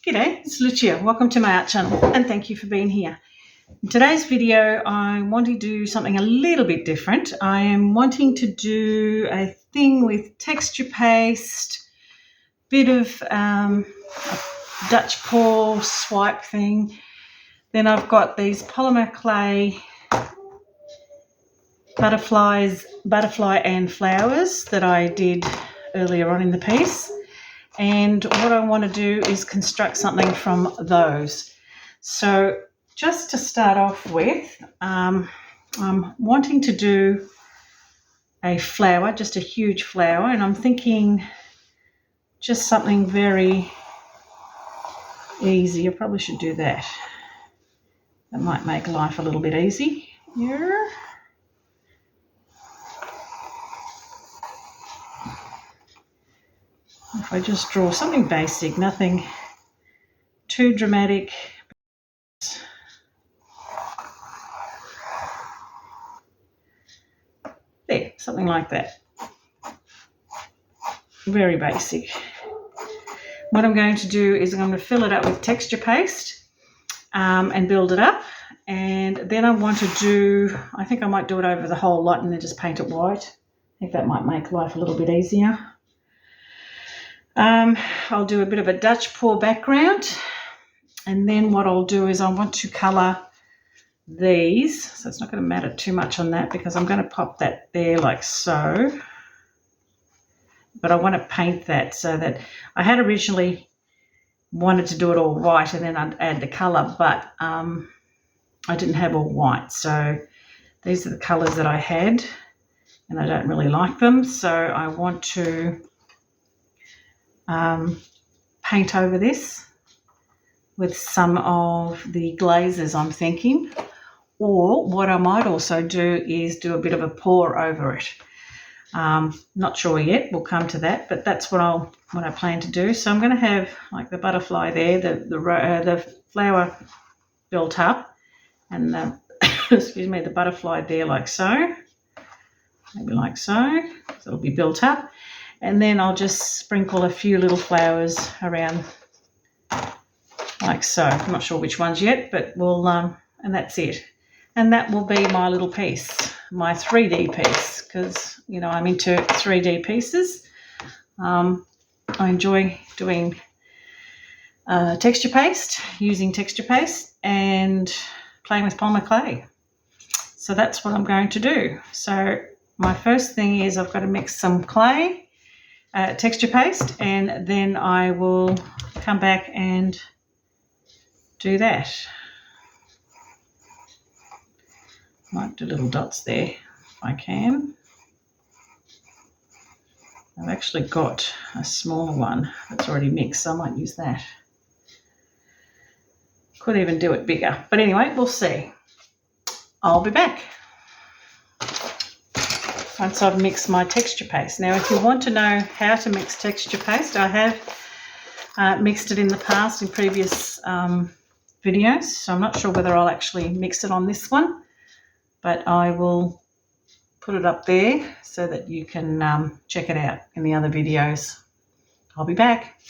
G'day, it's Lucia. Welcome to my art channel and thank you for being here. In today's video, I'm wanting to do something a little bit different. I am wanting to do a thing with texture paste, bit of a Dutch pour swipe thing. Then I've got these polymer clay butterfly and flowers that I did earlier on in the piece. And what I want to do is construct something from those. So just to start off with, I'm wanting to do a flower, just a huge flower, and I'm thinking just something very easy. I probably should do that. That might make life a little bit easy. Yeah. If I just draw something basic, nothing too dramatic. There, something like that. Very basic. What I'm going to do is I'm going to fill it up with texture paste and build it up. And then I want to do, I think I might do it over the whole lot and then just paint it white. I think that might make life a little bit easier. I'll do a bit of a Dutch pour background, and then what I'll do is I want to colour these, so it's not going to matter too much on that because I'm going to pop that there like so, but I want to paint that so that I had originally wanted to do it all white and then I'd add the colour, but I didn't have all white, so these are the colours that I had and I don't really like them, so I want to paint over this with some of the glazes I'm thinking, or what I might also do is do a bit of a pour over it. Not sure yet, we'll come to that, but that's what I plan to do. So I'm going to have like the butterfly there, the flower built up, and the excuse me, the butterfly there like so, maybe like so it'll be built up. And then I'll just sprinkle a few little flowers around like so. I'm not sure which ones yet, but we'll, and that's it. And that will be my little piece, my 3D piece, because, you know, I'm into 3D pieces. I enjoy doing texture paste, using texture paste and playing with polymer clay. So that's what I'm going to do. So my first thing is I've got to mix some clay, texture paste, and then I will come back and do that. Might do little dots there if I can. I've actually got a smaller one that's already mixed, so I might use that. Could even do it bigger, but anyway, we'll see. I'll be back once I've mixed my texture paste. Now, if you want to know how to mix texture paste, I have mixed it in the past in previous videos, so I'm not sure whether I'll actually mix it on this one, but I will put it up there so that you can check it out in the other videos. I'll be back.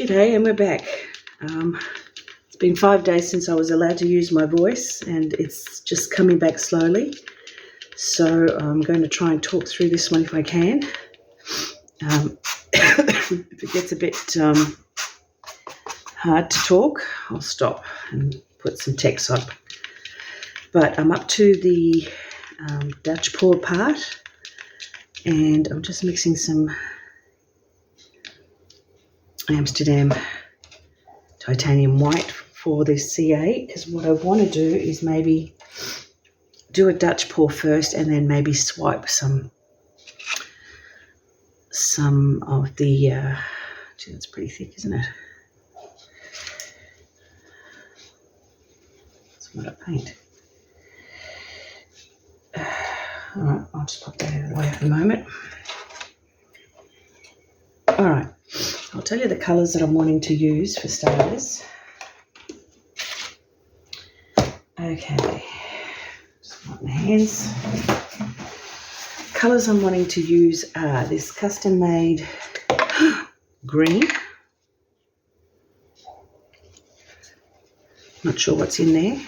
G'day, and we're back. It's been 5 days since I was allowed to use my voice, and it's just coming back slowly. So I'm going to try and talk through this one if I can. If it gets a bit hard to talk, I'll stop and put some text up. But I'm up to the Dutch pour part, and I'm just mixing some Amsterdam titanium white for this C8, because what I want to do is maybe do a Dutch pour first and then maybe swipe some of the gee, that's pretty thick, isn't it? That's what I paint. Alright, I'll just pop that out of the way for the moment. Alright, I'll tell you the colours that I'm wanting to use for starters. Okay, just wipe my hands. Colours I'm wanting to use are this custom made green. Not sure what's in there.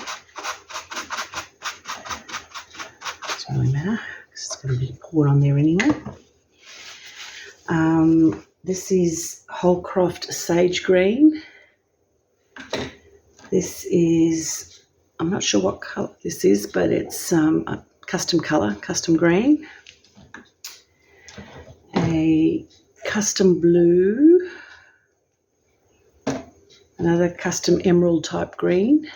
Doesn't really matter because it's going to be poured on there anyway. This is Holcroft Sage Green. This is, I'm not sure what colour this is, but it's a custom colour, custom green. A custom blue. Another custom emerald type green.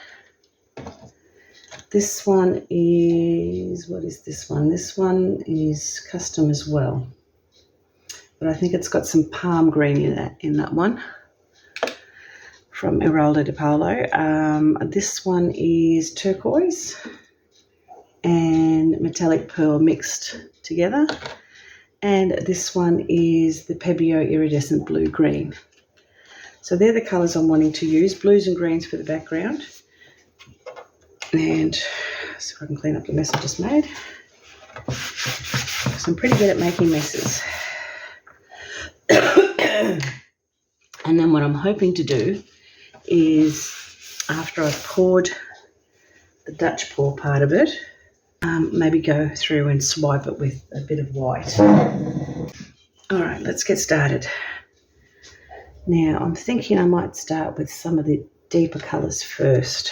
This one is, what is this one? This one is custom as well. But I think it's got some palm green in that one from Eraldo de Palo. This one is turquoise and metallic pearl mixed together. And this one is the Pebbio iridescent blue-green. So they're the colours I'm wanting to use, blues and greens for the background. And so I can clean up the mess I just made. So I'm pretty good at making messes. And then what I'm hoping to do is, after I've poured the Dutch pour part of it, maybe go through and swipe it with a bit of white. All right, let's get started. Now, I'm thinking I might start with some of the deeper colours first.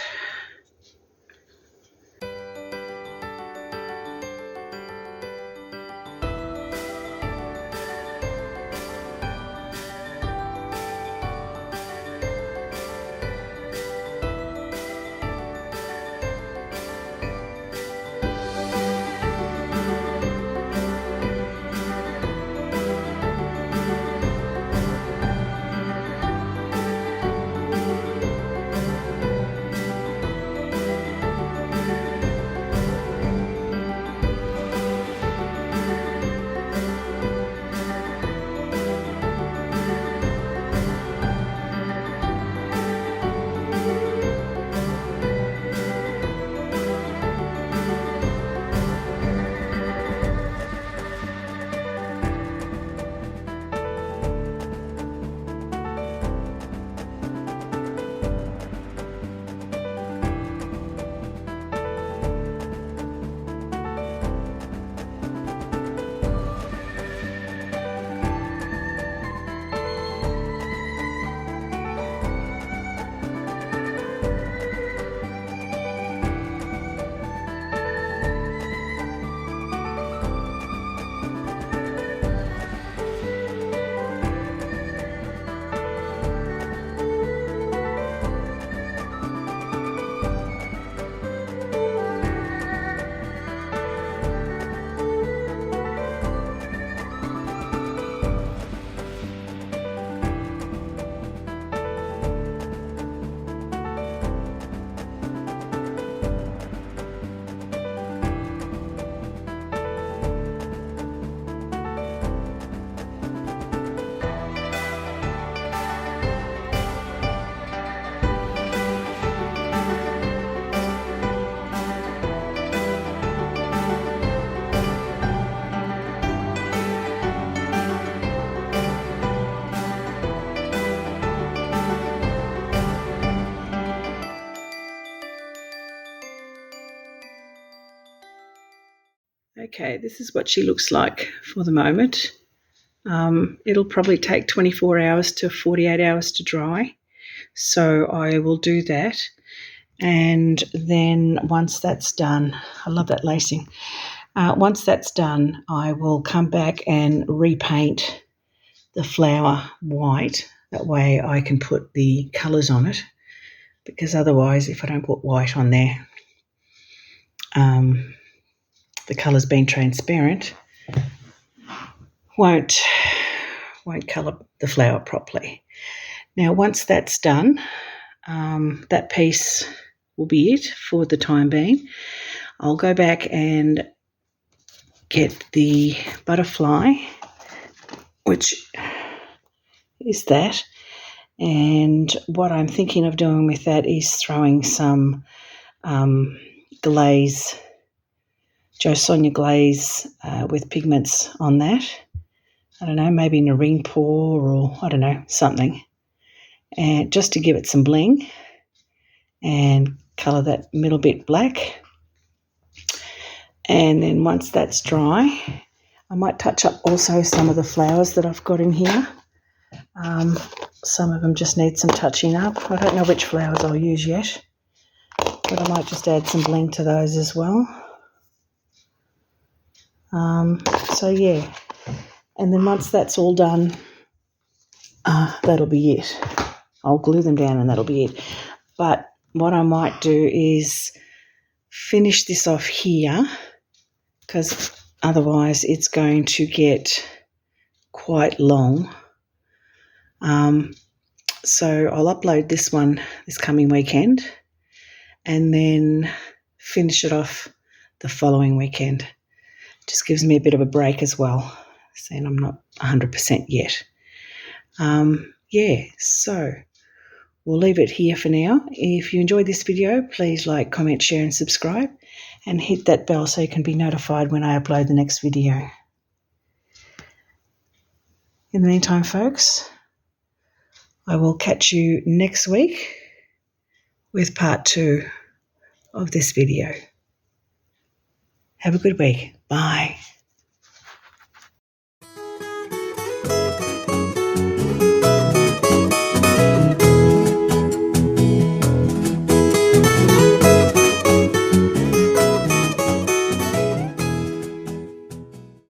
Okay, this is what she looks like for the moment. It'll probably take 24 hours to 48 hours to dry, so I will do that. And then once that's done, I love that lacing. Once that's done, I will come back and repaint the flower white. That way I can put the colours on it, because otherwise if I don't put white on there, the colours being transparent won't colour the flower properly. Now once that's done, that piece will be it for the time being. I'll go back and get the butterfly, which is that, and what I'm thinking of doing with that is throwing some glaze, Jo Sonja glaze with pigments on that. I don't know, maybe in a ring pour or I don't know, something, and just to give it some bling and colour that middle bit black. And then once that's dry, I might touch up also some of the flowers that I've got in here. Some of them just need some touching up. I don't know which flowers I'll use yet, but I might just add some bling to those as well. So yeah, and then once that's all done, that'll be it. I'll glue them down and that'll be it. But what I might do is finish this off here, because otherwise it's going to get quite long. So I'll upload this one this coming weekend and then finish it off the following weekend. Just gives me a bit of a break as well, saying I'm not 100% yet. Yeah, so we'll leave it here for now. If you enjoyed this video, please like, comment, share and subscribe, and hit that bell so you can be notified when I upload the next video. In the meantime, folks, I will catch you next week with part 2 of this video. Have a good week. Bye.